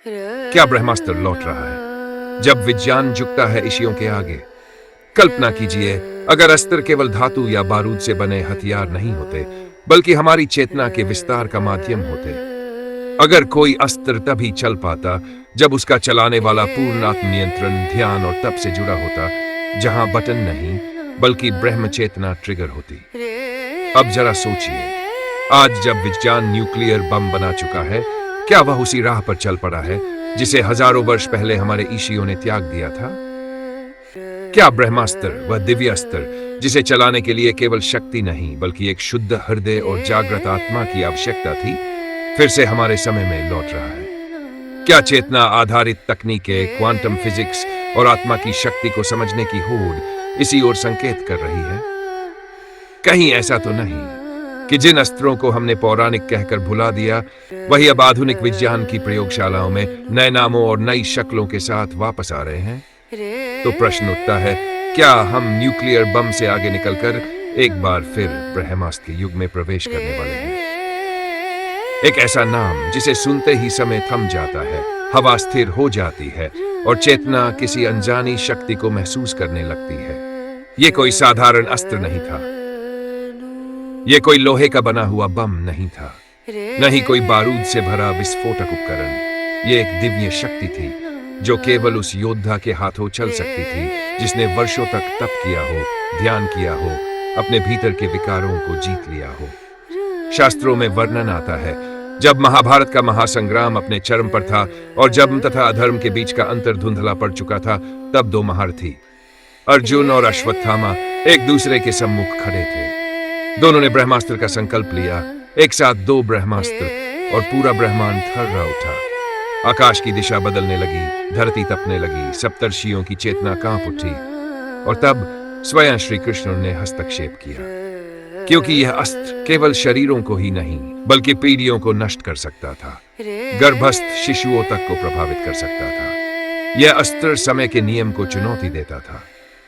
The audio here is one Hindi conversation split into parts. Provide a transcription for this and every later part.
क्या ब्रह्मास्त्र लौट रहा है जब विज्ञान झुकता है ईशियों के आगे? कल्पना कीजिए, अगर अस्त्र केवल धातु या बारूद से बने हथियार नहीं होते, बल्कि हमारी चेतना के विस्तार का माध्यम होते। अगर कोई अस्त्र तभी चल पाता जब उसका चलाने वाला पूर्ण आत्म नियंत्रण, ध्यान और तप से जुड़ा होता, जहां बटन नहीं बल्कि ब्रह्म चेतना ट्रिगर होती। अब जरा सोचिए, आज जब विज्ञान न्यूक्लियर बम बना चुका है, क्या वह उसी राह पर चल पड़ा है जिसे हजारों वर्ष पहले हमारे ईशियों ने त्याग दिया था? क्या ब्रह्मास्त्र, वह दिव्य अस्त्र जिसे चलाने के लिए केवल शक्ति नहीं बल्कि एक शुद्ध हृदय और जागृत आत्मा की आवश्यकता थी, फिर से हमारे समय में लौट रहा है? क्या चेतना आधारित तकनीकें, क्वांटम फिजिक्स और आत्मा की शक्ति को समझने की होड़ इसी ओर संकेत कर रही है? कहीं ऐसा तो नहीं कि जिन अस्त्रों को हमने पौराणिक कहकर भुला दिया, वही अब आधुनिक विज्ञान की प्रयोगशालाओं में नए नामों और नई शक्लों के साथ वापस आ रहे हैं? तो प्रश्न उठता है, क्या हम न्यूक्लियर बम से आगे निकलकर एक बार फिर ब्रह्मास्त्र के युग में प्रवेश करने वाले हैं? एक ऐसा नाम जिसे सुनते ही समय थम जाता है, हवा स्थिर हो जाती है और चेतना किसी अनजानी शक्ति को महसूस करने लगती है। यह कोई साधारण अस्त्र नहीं था, यह कोई लोहे का बना हुआ बम नहीं था, न ही कोई बारूद से भरा विस्फोटक उपकरण। यह एक दिव्य शक्ति थी जो केवल उस योद्धा के हाथों चल सकती थी जिसने वर्षों तक तप किया हो, ध्यान किया हो, अपने भीतर के विकारों को जीत लिया हो। शास्त्रों में वर्णन आता है, जब महाभारत का महासंग्राम अपने चरम पर था और जब तथा अधर्म के बीच का अंतर धुंधला पड़ चुका था, तब दो महारथी अर्जुन और अश्वत्थामा एक दूसरे के सम्मुख खड़े थे। दोनों ने ब्रह्मास्त्र का संकल्प लिया, एक साथ दो ब्रह्मास्त्र, और पूरा ब्रह्मांड थर्रा उठा। आकाश की दिशा बदलने लगी, धरती तपने लगी, सप्तर्षियों की चेतना कांप उठी, और तब स्वयं श्री कृष्ण ने हस्तक्षेप किया, क्योंकि यह अस्त्र केवल शरीरों को ही नहीं बल्कि पीढ़ियों को नष्ट कर सकता था, गर्भस्थ शिशुओं तक को प्रभावित कर सकता था। यह अस्त्र समय के नियम को चुनौती देता था।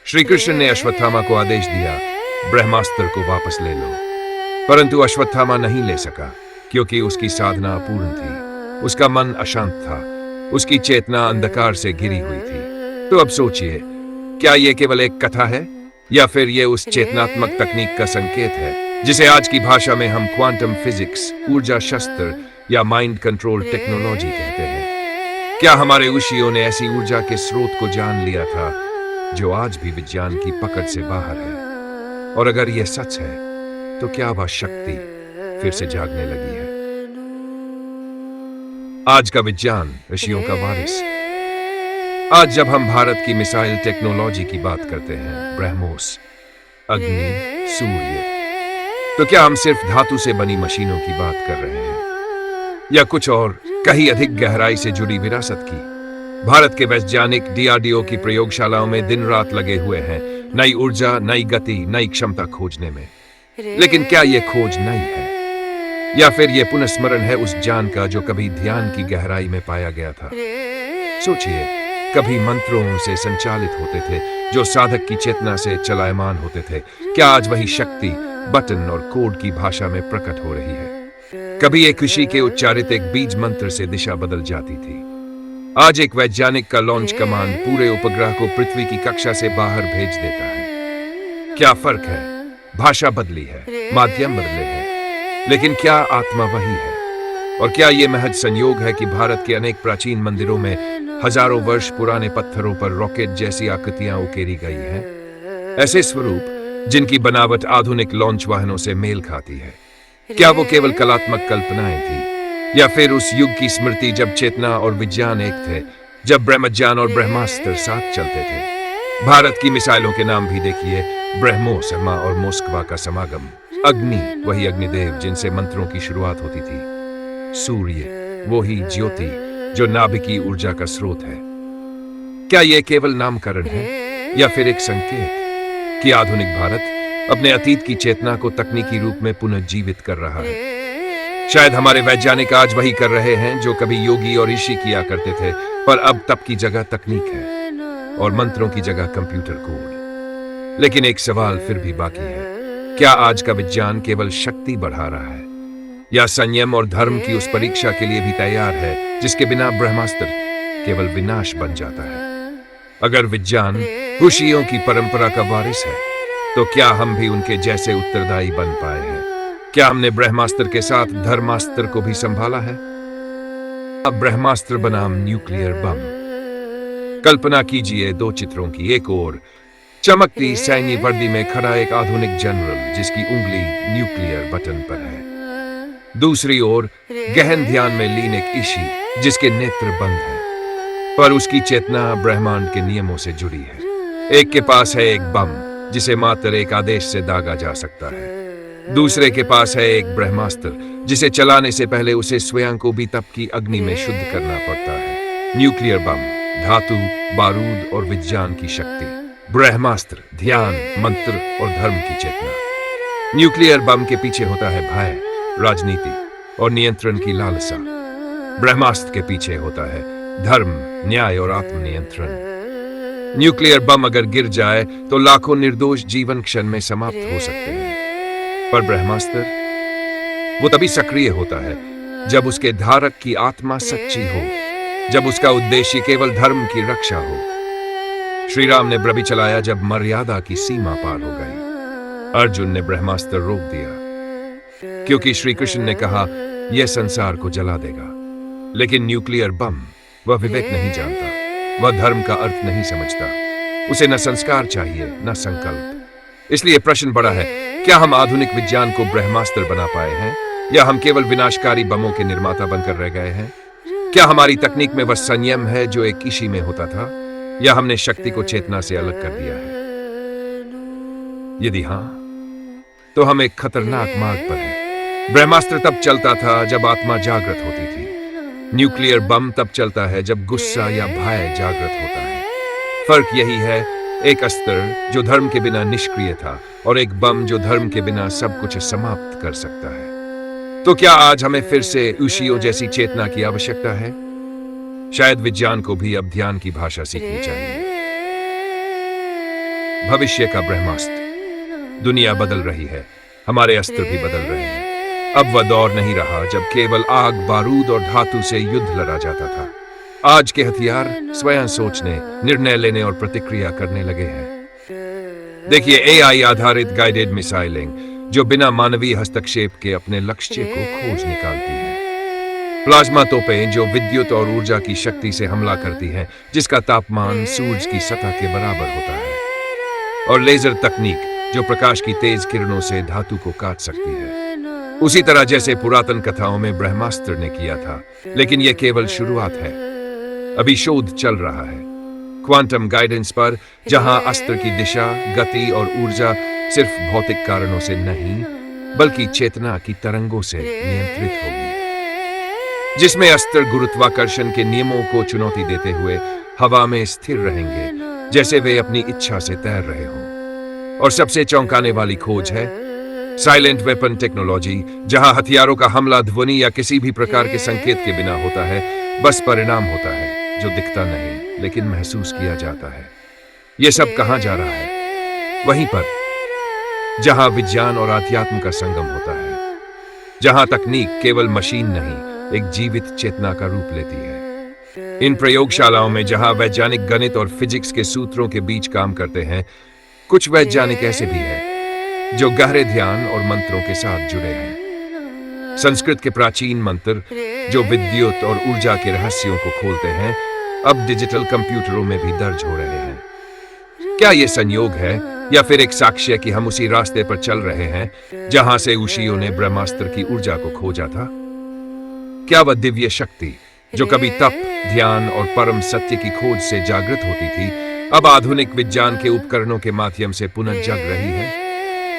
श्री कृष्ण ने अश्वत्थामा को आदेश दिया, ब्रह्मास्त्र को वापस ले लो। परंतु अश्वत्थामा नहीं ले सका, क्योंकि उसकी साधना अपूर्ण थी, उसका मन अशांत था, उसकी चेतना अंधकार से घिरी हुई थी। तो अब सोचिए, क्या यह केवल एक कथा है या फिर यह उस चेतनात्मक तकनीक का संकेत है जिसे आज की भाषा में हम क्वांटम फिजिक्स, ऊर्जा शस्त्र या माइंड कंट्रोल टेक्नोलॉजी कहते हैं? क्या हमारे ऋषियों ने ऐसी ऊर्जा के स्रोत को जान लिया था जो आज भी विज्ञान की पकड़ से बाहर है? और अगर यह सच है, तो क्या वह शक्ति फिर से जागने लगी है? आज का विज्ञान ऋषियों का वारिस। आज जब हम भारत की मिसाइल टेक्नोलॉजी की बात करते हैं, ब्रह्मोस, अग्नि, सूर्य, तो क्या हम सिर्फ धातु से बनी मशीनों की बात कर रहे हैं या कुछ और कहीं अधिक गहराई से जुड़ी विरासत की? भारत के वैज्ञानिक डीआरडीओ की प्रयोगशालाओं में दिन रात लगे हुए हैं नई ऊर्जा, नई गति, नई क्षमता खोजने में। लेकिन क्या यह खोज नई है या फिर यह पुनस्मरण है उस ज्ञान का जो कभी ध्यान की गहराई में पाया गया था? सोचिए, कभी मंत्रों से संचालित होते थे जो साधक की चेतना से चलायमान होते थे। क्या आज वही शक्ति बटन और कोड की भाषा में प्रकट हो रही है? कभी एक ऋषि के उच्चारित एक बीज मंत्र से दिशा बदल जाती थी। आज एक वैज्ञानिक का लॉन्च कमांड पूरे उपग्रह को पृथ्वी की कक्षा से बाहर भेज देता है। क्या फर्क है? भाषा बदली है, माध्यम बदले हैं, लेकिन क्या आत्मा वही है? और क्या यह महज संयोग है कि भारत के अनेक प्राचीन मंदिरों में हजारों वर्ष पुराने पत्थरों पर रॉकेट जैसी आकृतियां उकेरी गई हैं, ऐसे स्वरूप जिनकी बनावट आधुनिक लॉन्च वाहनों से मेल खाती है? क्या वो केवल कलात्मक कल्पनाएं थी या फिर उस युग की स्मृति जब चेतना और विज्ञान एक थे, जब ब्रह्मज्ञान और ब्रह्मास्त्र साथ चलते थे? भारत की मिसाइलों के नाम भी देखिए, ब्रह्मोस और मोस्कवा का समागम, अग्नि, वही अग्निदेव जिनसे मंत्रों की शुरुआत होती थी, सूर्य, वो ही ज्योति जो नाभिकी ऊर्जा का स्रोत है। क्या यह केवल नामकरण है या फिर एक संकेत कि आधुनिक भारत अपने अतीत की चेतना को तकनीकी रूप में पुनर्जीवित कर रहा है? शायद हमारे वैज्ञानिक आज वही कर रहे हैं जो कभी योगी और ऋषि किया करते थे, पर अब तप की जगह तकनीक है और मंत्रों की जगह कंप्यूटर कोड। लेकिन एक सवाल फिर भी बाकी है, क्या आज का विज्ञान केवल शक्ति बढ़ा रहा है या संयम और धर्म की उस परीक्षा के लिए भी तैयार है जिसके बिना ब्रह्मास्त्र केवल विनाश बन जाता है? अगर विज्ञान ऋषियों की परंपरा का वारिस है, तो क्या हम भी उनके जैसे उत्तरदायी बन पाए हैं? क्या हमने ब्रह्मास्त्र के साथ धर्मास्त्र को भी संभाला है? अब ब्रह्मास्त्र बनाम न्यूक्लियर बम। कल्पना कीजिए दो चित्रों की। एक ओर चमकती सैन्य वर्दी में खड़ा एक आधुनिक जनरल जिसकी उंगली न्यूक्लियर बटन पर है। दूसरी ओर गहन ध्यान में लीन एक ऋषि जिसके नेत्र बंद हैं, पर उसकी चेतना ब्रह्मांड के नियमों से जुड़ी है। एक के पास है एक बम जिसे मात्र एक आदेश से दागा जा सकता है। दूसरे के पास है एक ब्रह्मास्त्र जिसे चलाने से पहले उसे स्वयं को भी तप की अग्नि में शुद्ध करना पड़ता है। न्यूक्लियर बम धातु, बारूद और विज्ञान की शक्ति। ब्रह्मास्त्र ध्यान, मंत्र और धर्म की चेतना। न्यूक्लियर बम के पीछे होता है भय, राजनीति और नियंत्रण की लालसा। ब्रह्मास्त्र के पीछे होता है धर्म, न्याय और आत्मनियंत्रण। न्यूक्लियर बम अगर गिर जाए तो लाखों निर्दोष जीवन क्षण में समाप्त हो सकते हैं, पर ब्रह्मास्त्र वो तभी सक्रिय होता है जब उसके धारक की आत्मा सच्ची हो, जब उसका उद्देश्य केवल धर्म की रक्षा हो। श्री राम ने ब्रभी चलाया जब मर्यादा की सीमा पार हो गई। अर्जुन ने ब्रह्मास्त्र रोक दिया क्योंकि श्री कृष्ण ने कहा यह संसार को जला देगा। लेकिन न्यूक्लियर बम वह विवेक नहीं जानता, वह धर्म का अर्थ नहीं समझता। उसे न संस्कार चाहिए न संकल्प। इसलिए प्रश्न बड़ा है, क्या हम आधुनिक विज्ञान को ब्रह्मास्त्र बना पाए हैं, या हम केवल विनाशकारी बमों के निर्माता बनकर रह गए हैं? क्या हमारी तकनीक में वह संयम है जो एक ऋषि में होता था, या हमने शक्ति को चेतना से अलग कर दिया है? यदि हां, तो हम एक खतरनाक मार्ग पर हैं। ब्रह्मास्त्र तब चलता था जब आत्मा जागृत होती थी। न्यूक्लियर बम तब चलता है जब गुस्सा या भय जागृत होता है। फर्क यही है, एक अस्त्र जो धर्म के बिना निष्क्रिय था और एक बम जो धर्म के बिना सब कुछ समाप्त कर सकता है। तो क्या आज हमें फिर से ऋषियों जैसी चेतना की आवश्यकता है? शायद विज्ञान को भी अब ध्यान की भाषा सीखनी चाहिए। भविष्य का ब्रह्मास्त्र। दुनिया बदल रही है, हमारे अस्त्र भी बदल रहे हैं। अब वह दौर नहीं रहा जब केवल आग, बारूद और धातु से युद्ध लड़ा जाता था। आज के हथियार स्वयं सोचने, निर्णय लेने और प्रतिक्रिया करने लगे हैं। देखिए, एआई आधारित गाइडेड मिसाइलिंग जो बिना मानवीय हस्तक्षेप के अपने लक्ष्य को खोज निकालती है। प्लाज्मा तोपें जो विद्युत और ऊर्जा की शक्ति से हमला करती हैं, जिसका तापमान सूरज की सतह के बराबर होता है। और लेजर तकनीक जो प्रकाश की तेज किरणों से धातु को काट सकती है, उसी तरह जैसे पुरातन कथाओं में ब्रह्मास्त्र ने किया था। लेकिन यह केवल शुरुआत है, अभी शोध चल रहा है क्वांटम गाइडेंस पर, जहां अस्त्र की दिशा, गति और ऊर्जा सिर्फ भौतिक कारणों से नहीं बल्कि चेतना की तरंगों से नियंत्रित होगी, जिसमें अस्त्र गुरुत्वाकर्षण के नियमों को चुनौती देते हुए हवा में स्थिर रहेंगे जैसे वे अपनी इच्छा से तैर रहे हों। और सबसे चौंकाने वाली खोज है साइलेंट वेपन टेक्नोलॉजी, जहां हथियारों का हमला ध्वनि या किसी भी प्रकार के संकेत के बिना होता है, बस परिणाम होता है जो दिखता नहीं लेकिन महसूस किया जाता है। यह सब कहां जा रहा है? वहीं पर जहां विज्ञान और आध्यात्म का संगम होता है, जहां तकनीक केवल मशीन नहीं, एक जीवित चेतना का रूप लेती है। इन प्रयोगशालाओं में जहां वैज्ञानिक गणित और फिजिक्स के सूत्रों के बीच काम करते हैं, कुछ वैज्ञानिक ऐसे भी हैं जो गहरे ध्यान और मंत्रों के साथ जुड़े हैं। संस्कृत के प्राचीन मंत्र जो विद्युत और ऊर्जा के रहस्यों को खोलते हैं, अब डिजिटल कंप्यूटरों में भी दर्ज हो रहे हैं। क्या यह संयोग है या फिर एक साक्ष्य कि हम उसी रास्ते पर चल रहे हैं जहां से ऋषियों ने ब्रह्मास्त्र की ऊर्जा को खोजा था? क्या वह दिव्य शक्ति जो कभी तप, ध्यान और परम सत्य की खोज से जागृत होती थी, अब आधुनिक विज्ञान के उपकरणों के माध्यम से पुनः जग रही है?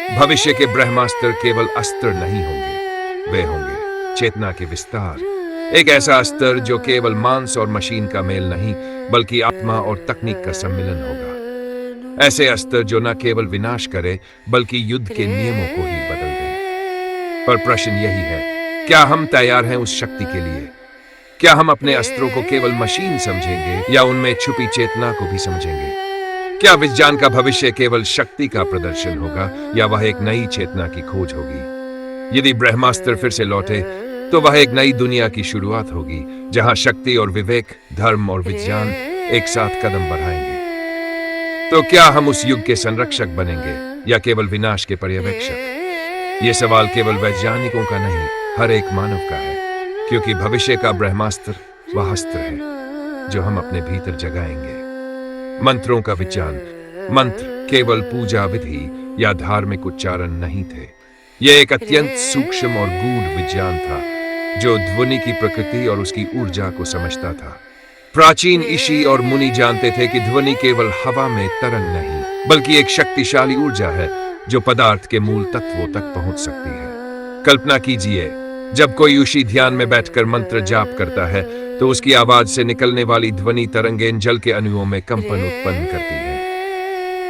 भविष्य के ब्रह्मास्त्र केवल अस्त्र नहीं होंगे, वे होंगे चेतना के विस्तार। एक ऐसा अस्त्र जो केवल मांस और मशीन का मेल नहीं बल्कि आत्मा और तकनीक का सम्मिलन होगा। ऐसे अस्त्र जो न केवल विनाश करे बल्कि युद्ध के नियमों को ही बदल दे। पर प्रश्न यही है, क्या हम तैयार हैं उस शक्ति के लिए? क्या हम अपने अस्त्रों को केवल मशीन समझेंगे या उनमें छुपी चेतना को भी समझेंगे? क्या विज्ञान का भविष्य केवल शक्ति का प्रदर्शन होगा या वह एक नई चेतना की खोज होगी? यदि ब्रह्मास्त्र फिर से लौटे तो वह एक नई दुनिया की शुरुआत होगी, जहां शक्ति और विवेक, धर्म और विज्ञान एक साथ कदम बढ़ाएंगे। तो क्या हम उस युग के संरक्षक बनेंगे या केवल विनाश के पर्यवेक्षक? ये सवाल केवल वैज्ञानिकों का नहीं, हर एक मानव का है, क्योंकि भविष्य का ब्रह्मास्त्र वह अस्त्र है जो हम अपने भीतर जगाएंगे। मंत्रों का विज्ञान। मंत्र केवल पूजा विधि या धार्मिक उच्चारण नहीं थे। यह एक अत्यंत सूक्ष्म और गूढ़ विज्ञान था जो ध्वनि की प्रकृति और उसकी ऊर्जा को समझता था। प्राचीन ऋषि और मुनि जानते थे कि ध्वनि केवल हवा में तरंग नहीं, बल्कि एक शक्तिशाली ऊर्जा है जो पदार्थ के मूल तत्वों तक पहुंच सकती है। कल्पना कीजिए, जब कोई ऋषि ध्यान में बैठकर मंत्र जाप करता है तो उसकी आवाज से निकलने वाली ध्वनि तरंगें जल के अणुओं में कंपन उत्पन्न करती है।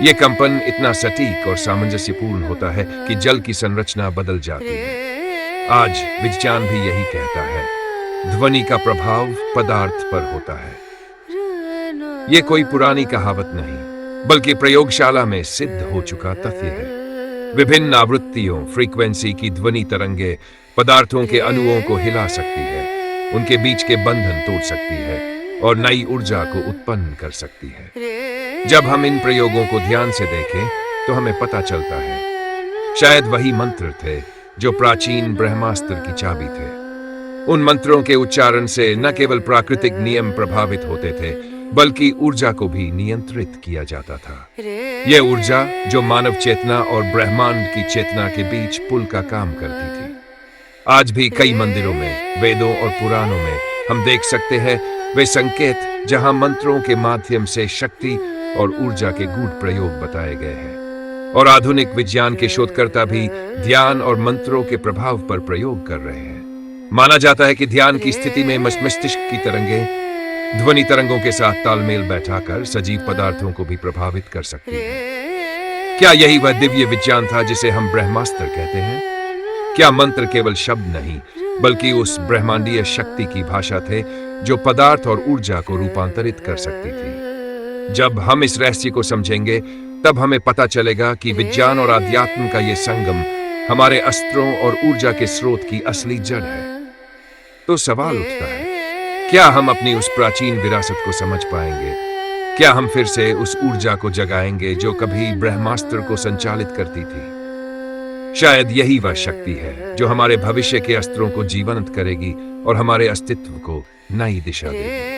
यह कंपन इतना सटीक और सामंजस्यपूर्ण होता है कि जल की संरचना बदल जाती है। आज विज्ञान भी यही कहता है, ध्वनि का प्रभाव पदार्थ पर होता है। यह कोई पुरानी कहावत नहीं, बल्कि प्रयोगशाला में सिद्ध हो चुका तथ्य है। विभिन्न आवृत्तियों फ्रीक्वेंसी की ध्वनि तरंगे पदार्थों के अणुओं को हिला सकती है, उनके बीच के बंधन तोड़ सकती है और नई ऊर्जा को उत्पन्न कर सकती है। जब हम इन प्रयोगों को ध्यान से देखें तो हमें पता चलता है शायद वही मंत्र थे जो प्राचीन ब्रह्मास्त्र की चाबी थे। उन मंत्रों के उच्चारण से न केवल प्राकृतिक नियम प्रभावित होते थे, बल्कि ऊर्जा को भी नियंत्रित किया जाता था। यह ऊर्जा जो मानव चेतना और ब्रह्मांड की चेतना के बीच पुल का काम करती थी। आज भी कई मंदिरों में, वेदों और पुराणों में हम देख सकते हैं वे संकेत जहां मंत्रों के माध्यम से शक्ति और ऊर्जा के गूढ़ प्रयोग बताए गए हैं। और आधुनिक विज्ञान के शोधकर्ता भी ध्यान और मंत्रों के प्रभाव पर प्रयोग कर रहे हैं। माना जाता है कि ध्यान की स्थिति में मस्तिष्क की तरंगें ध्वनि तरंगों के साथ तालमेल बैठाकर सजीव पदार्थों को भी प्रभावित कर सकती है। क्या यही वह दिव्य विज्ञान था जिसे हम ब्रह्मास्त्र कहते हैं? क्या मंत्र केवल शब्द नहीं, बल्कि उस ब्रह्मांडीय शक्ति की भाषा थे जो पदार्थ और ऊर्जा को रूपांतरित कर सकती थी? जब हम इस रहस्य को समझेंगे तब हमें पता चलेगा कि विज्ञान और आध्यात्म का यह संगम हमारे अस्त्रों और ऊर्जा के स्रोत की असली जड़ है। तो सवाल उठता है, क्या हम अपनी उस प्राचीन विरासत को समझ पाएंगे? क्या हम फिर से उस ऊर्जा को जगाएंगे जो कभी ब्रह्मास्त्र को संचालित करती थी? शायद यही वह शक्ति है जो हमारे भविष्य के अस्त्रों को जीवंत करेगी और हमारे अस्तित्व को नई दिशा देगी।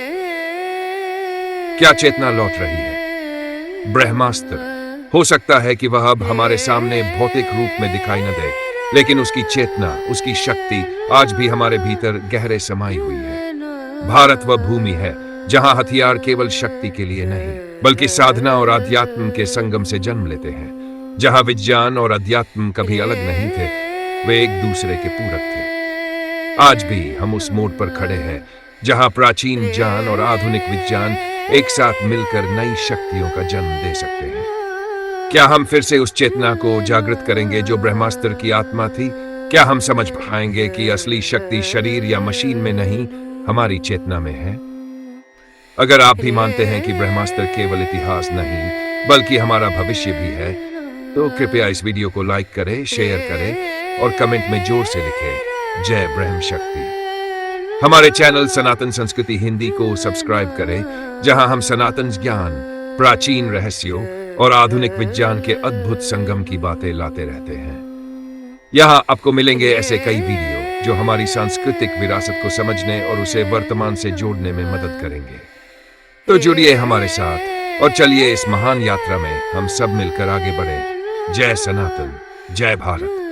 क्या चेतना लौट रही है? ब्रह्मास्त्र हो सकता है कि वह अब हमारे सामने भौतिक रूप में दिखाई न दे, लेकिन उसकी चेतना, उसकी शक्ति आज भी हमारे भीतर गहरे समाई हुई है। भारत वह भूमि है जहां हथियार केवल शक्ति के लिए नहीं, बल्कि साधना और अध्यात्म के संगम से जन्म लेते हैं। जहां विज्ञान और अध्यात्म कभी अलग नहीं थे, वे एक दूसरे के पूरक थे। आज भी हम उस मोड़ पर खड़े हैं जहां प्राचीन ज्ञान और आधुनिक विज्ञान एक साथ मिलकर नई शक्तियों का जन्म दे सकते हैं। क्या हम फिर से उस चेतना को जागृत करेंगे जो ब्रह्मास्त्र की आत्मा थी? क्या हम समझ पाएंगे कि असली शक्ति शरीर या मशीन में नहीं, हमारी चेतना में है? अगर आप भी मानते हैं कि ब्रह्मास्त्र केवल इतिहास नहीं, बल्कि हमारा भविष्य भी है, तो कृपया इस वीडियो को लाइक करें, शेयर करें और कमेंट में जोर से लिखें, जय ब्रह्म शक्ति। हमारे चैनल सनातन संस्कृति हिंदी को सब्सक्राइब करें, जहां हम सनातन ज्ञान, प्राचीन रहस्यों और आधुनिक विज्ञान के अद्भुत संगम की बातें लाते रहते हैं। यहाँ आपको मिलेंगे ऐसे कई वीडियो जो हमारी सांस्कृतिक विरासत को समझने और उसे वर्तमान से जोड़ने में मदद करेंगे। तो जुड़िए हमारे साथ और चलिए इस महान यात्रा में हम सब मिलकर आगे बढ़ें। जय सनातन, जय भारत।